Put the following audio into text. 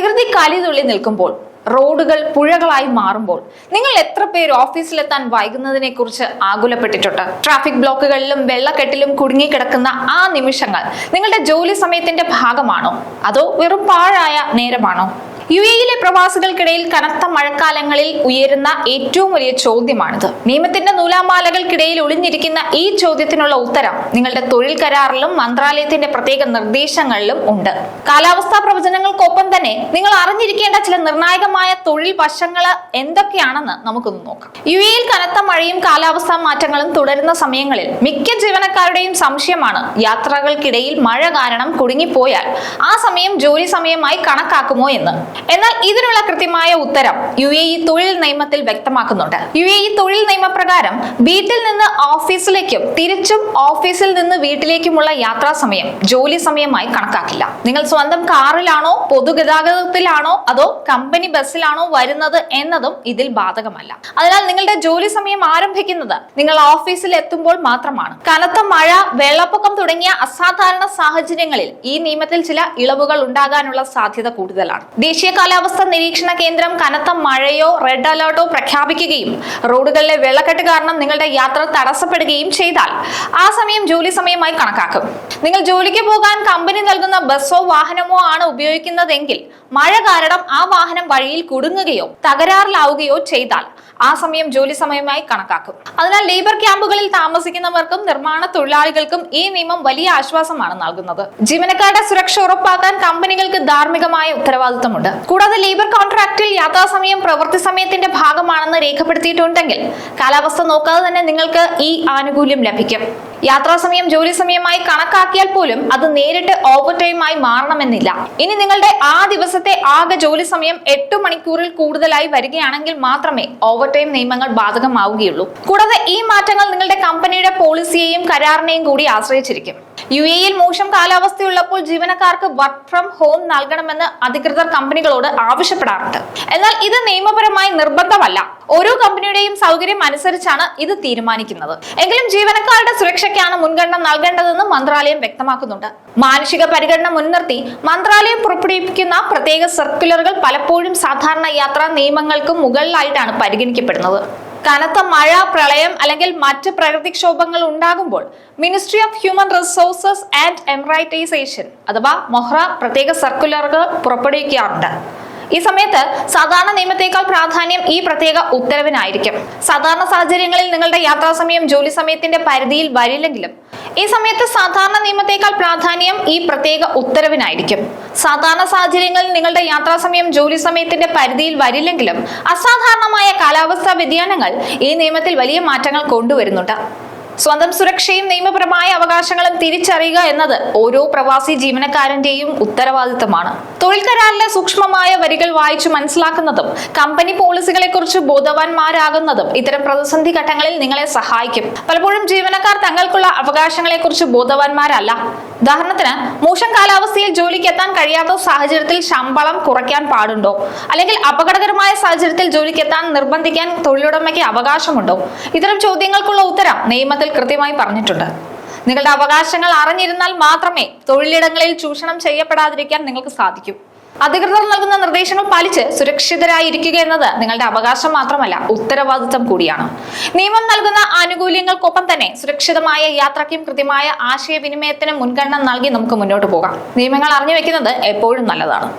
പ്രകൃതി കലിതുള്ളി നിൽക്കുമ്പോൾ, റോഡുകൾ പുഴകളായി മാറുമ്പോൾ നിങ്ങൾ എത്ര പേര് ഓഫീസിലെത്താൻ വൈകുന്നതിനെ കുറിച്ച് ആകുലപ്പെട്ടിട്ടുണ്ട്? ട്രാഫിക് ബ്ലോക്കുകളിലും വെള്ളക്കെട്ടിലും കുടുങ്ങിക്കിടക്കുന്ന ആ നിമിഷങ്ങൾ നിങ്ങളുടെ ജോലി സമയത്തിന്റെ ഭാഗമാണോ, അതോ വെറും പാഴായ നേരമാണോ? യുഎഇയിലെ പ്രവാസികൾക്കിടയിൽ കനത്ത മഴക്കാലങ്ങളിൽ ഉയരുന്ന ഏറ്റവും വലിയ ചോദ്യമാണിത്. നിയമത്തിന്റെ നൂലാമാലകൾക്കിടയിൽ ഒളിഞ്ഞിരിക്കുന്ന ഈ ചോദ്യത്തിനുള്ള ഉത്തരം നിങ്ങളുടെ തൊഴിൽ കരാറിലും മന്ത്രാലയത്തിന്റെ പ്രത്യേക നിർദ്ദേശങ്ങളിലും ഉണ്ട്. കാലാവസ്ഥാ പ്രവചനങ്ങൾക്കൊപ്പം തന്നെ നിങ്ങൾ അറിഞ്ഞിരിക്കേണ്ട ചില നിർണായകമായ തൊഴിൽ വശങ്ങൾ എന്തൊക്കെയാണെന്ന് നമുക്കൊന്ന് നോക്കാം. യുഎഇയിൽ കനത്ത മഴയും കാലാവസ്ഥാ മാറ്റങ്ങളും തുടരുന്ന സമയങ്ങളിൽ മിക്ക ജീവനക്കാരുടെയും സംശയമാണ്, യാത്രകൾക്കിടയിൽ മഴ കാരണം കുടുങ്ങിപ്പോയാൽ ആ സമയം ജോലി സമയമായി കണക്കാക്കുമോ എന്ന്. എന്നാൽ ഇതിനുള്ള കൃത്യമായ ഉത്തരം യുഎഇ തൊഴിൽ നിയമത്തിൽ വ്യക്തമാക്കുന്നുണ്ട്. യുഎഇ തൊഴിൽ നിയമപ്രകാരം വീട്ടിൽ നിന്ന് ഓഫീസിലേക്കും തിരിച്ചും ഓഫീസിൽ നിന്ന് വീട്ടിലേക്കുമുള്ള യാത്രാ സമയം ജോലി സമയമായി കണക്കാക്കില്ല. നിങ്ങൾ സ്വന്തം കാറിലാണോ, പൊതുഗതാഗതത്തിലാണോ, അതോ കമ്പനി ബസ്സിലാണോ വരുന്നത് എന്നതും ഇതിൽ ബാധകമല്ല. അതിനാൽ നിങ്ങളുടെ ജോലി സമയം ആരംഭിക്കുന്നത് നിങ്ങൾ ഓഫീസിൽ എത്തുമ്പോൾ മാത്രമാണ്. കനത്ത മഴ, വെള്ളപ്പൊക്കം തുടങ്ങിയ അസാധാരണ സാഹചര്യങ്ങളിൽ ഈ നിയമത്തിൽ ചില ഇളവുകൾ ഉണ്ടാകാനുള്ള സാധ്യത കൂടുതലാണ്. ദേശീയ കാലാവസ്ഥാ നിരീക്ഷണ കേന്ദ്രം കനത്ത മഴയോ റെഡ് അലേർട്ടോ പ്രഖ്യാപിക്കുകയും റോഡുകളിലെ വെള്ളക്കെട്ട് കാരണം നിങ്ങളുടെ യാത്ര തടസ്സപ്പെടുകയും ചെയ്താൽ ആ സമയം ജോലി സമയമായി കണക്കാക്കും. നിങ്ങൾ ജോലിക്ക് പോകാൻ കമ്പനി നൽകുന്ന ബസ്സോ വാഹനമോ ആണ് ഉപയോഗിക്കുന്നതെങ്കിൽ മഴ കാരണം ആ വാഹനം വഴിയിൽ കുടുങ്ങുകയോ തകരാറിലാവുകയോ ചെയ്താൽ ആ സമയം ജോലി സമയമായി കണക്കാക്കും. അതിനാൽ ലേബർ ക്യാമ്പുകളിൽ താമസിക്കുന്നവർക്കും നിർമ്മാണ തൊഴിലാളികൾക്കും ഈ നിയമം വലിയ ആശ്വാസമാണ് നൽകുന്നത്. ജീവനക്കാരുടെ സുരക്ഷ ഉറപ്പാക്കാൻ കമ്പനികൾക്ക് ധാർമ്മികമായ ഉത്തരവാദിത്തമുണ്ട്. കൂടാതെ ലേബർ കോൺട്രാക്റ്റിൽ യാത്രാസമയം പ്രവൃത്തി സമയത്തിന്റെ ഭാഗമാണെന്ന് രേഖപ്പെടുത്തിയിട്ടുണ്ടെങ്കിൽ കാലാവസ്ഥ നോക്കാതെ തന്നെ നിങ്ങൾക്ക് ഈ ആനുകൂല്യം ലഭിക്കും. യാത്രാസമയം ജോലി സമയമായി കണക്കാക്കിയാൽ പോലും അത് നേരിട്ട് ഓവർ ടൈമായി മാറണമെന്നില്ല. ഇനി നിങ്ങളുടെ ആ ദിവസത്തെ ആകെ ജോലി സമയം 8 മണിക്കൂറിൽ കൂടുതലായി വരികയാണെങ്കിൽ മാത്രമേ ഓവർ ടൈം നിയമങ്ങൾ ബാധകമാവുകയുള്ളൂ. കൂടാതെ ഈ മാറ്റങ്ങൾ നിങ്ങളുടെ കമ്പനിയുടെ പോളിസിയെയും കരാറിനെയും കൂടി ആശ്രയിച്ചിരിക്കും. യുഎഇയിൽ മോശം കാലാവസ്ഥയുള്ളപ്പോൾ ജീവനക്കാർക്ക് വർക്ക് ഫ്രം ഹോം നൽകണമെന്ന് അധികൃതർ കമ്പനികളോട് ആവശ്യപ്പെടാറുണ്ട്. എന്നാൽ ഇത് നിയമപരമായി നിർബന്ധമല്ല. ഓരോ കമ്പനിയുടെയും സൗകര്യം അനുസരിച്ചാണ് ഇത് തീരുമാനിക്കുന്നത്. എങ്കിലും ജീവനക്കാരുടെ സുരക്ഷയ്ക്കാണ് മുൻഗണന നൽകേണ്ടതെന്ന് മന്ത്രാലയം വ്യക്തമാക്കുന്നുണ്ട്. മാനുഷിക പരിഗണന മുൻനിർത്തി മന്ത്രാലയം പുറപ്പെടുവിക്കുന്ന പ്രത്യേക സർക്കുലറുകൾ പലപ്പോഴും സാധാരണ യാത്രാ നിയമങ്ങൾക്കും മുകളിലായിട്ടാണ് പരിഗണിക്കപ്പെടുന്നത്. കനത്ത മഴ, പ്രളയം അല്ലെങ്കിൽ മറ്റ് പ്രകൃതിക്ഷോഭങ്ങൾ ഉണ്ടാകുമ്പോൾ ministry of human resources and emiratisation അഥവാ മൊഹ്റ പ്രത്യേക സർക്കുലറുകൾ പുറപ്പെടുവിക്കാറുണ്ട്. ഈ സമയത്ത് സാധാരണ നിയമത്തേക്കാൾ പ്രാധാന്യം ഈ പ്രത്യേക ഉത്തരവിനായിരിക്കും. സാധാരണ സാഹചര്യങ്ങളിൽ നിങ്ങളുടെ യാത്രാസമയം ജോലി സമയത്തിന്റെ പരിധിയിൽ വരില്ലെങ്കിലും ഈ സമയത്ത് സാധാരണ നിയമത്തേക്കാൾ പ്രാധാന്യം ഈ പ്രത്യേക ഉത്തരവിനായിരിക്കും. സാധാരണ സാഹചര്യങ്ങളിൽ നിങ്ങളുടെ യാത്രാസമയം ജോലി സമയത്തിന്റെ പരിധിയിൽ വരില്ലെങ്കിലും അസാധാരണമായ കാലാവസ്ഥാ വ്യതിയാനങ്ങൾ ഈ നിയമത്തിൽ വലിയ മാറ്റങ്ങൾ കൊണ്ടുവരുന്നുണ്ട്. സ്വന്തം സുരക്ഷയും നിയമപരമായ അവകാശങ്ങളും തിരിച്ചറിയുക എന്നത് ഓരോ പ്രവാസി ജീവനക്കാരന്റെയും ഉത്തരവാദിത്തമാണ്. തൊഴിൽ കരാറിലെ സൂക്ഷ്മമായ വരികൾ വായിച്ചു മനസ്സിലാക്കുന്നതും കമ്പനി പോളിസികളെ കുറിച്ച് ബോധവാന്മാരാകുന്നതും ഇത്തരം പ്രതിസന്ധി ഘട്ടങ്ങളിൽ നിങ്ങളെ സഹായിക്കും. പലപ്പോഴും ജീവനക്കാർ തങ്ങൾക്കുള്ള അവകാശങ്ങളെ കുറിച്ച് ബോധവാന്മാരല്ല. ഉദാഹരണത്തിന്, മോശം കാലാവസ്ഥയിൽ ജോലിക്ക് എത്താൻ കഴിയാത്ത സാഹചര്യത്തിൽ ശമ്പളം കുറയ്ക്കാൻ പാടുണ്ടോ, അല്ലെങ്കിൽ അപകടകരമായ സാഹചര്യത്തിൽ ജോലിക്ക് എത്താൻ നിർബന്ധിക്കാൻ തൊഴിലുടമയ്ക്ക് അവകാശമുണ്ടോ? ഇത്തരം ചോദ്യങ്ങൾക്കുള്ള ഉത്തരം നിയമത്തിൽ കൃത്യമായി പറഞ്ഞിട്ടുണ്ട്. നിങ്ങളുടെ അവകാശങ്ങൾ അറിഞ്ഞിരുന്നാൽ മാത്രമേ തൊഴിലിടങ്ങളിൽ ചൂഷണം ചെയ്യപ്പെടാതിരിക്കാൻ നിങ്ങൾക്ക് സാധിക്കൂ. അധികൃതർ നൽകുന്ന നിർദ്ദേശങ്ങൾ പാലിച്ച് സുരക്ഷിതരായിരിക്കുക എന്നത് നിങ്ങളുടെ അവകാശം മാത്രമല്ല, ഉത്തരവാദിത്തം കൂടിയാണ്. നിയമം നൽകുന്ന ആനുകൂല്യങ്ങൾക്കൊപ്പം തന്നെ സുരക്ഷിതമായ യാത്രയ്ക്കും കൃത്യമായ ആശയവിനിമയത്തിനും മുൻഗണന നൽകി നമുക്ക് മുന്നോട്ട് പോകാം. നിയമങ്ങൾ അറിഞ്ഞു വെക്കുന്നത് എപ്പോഴും നല്ലതാണ്.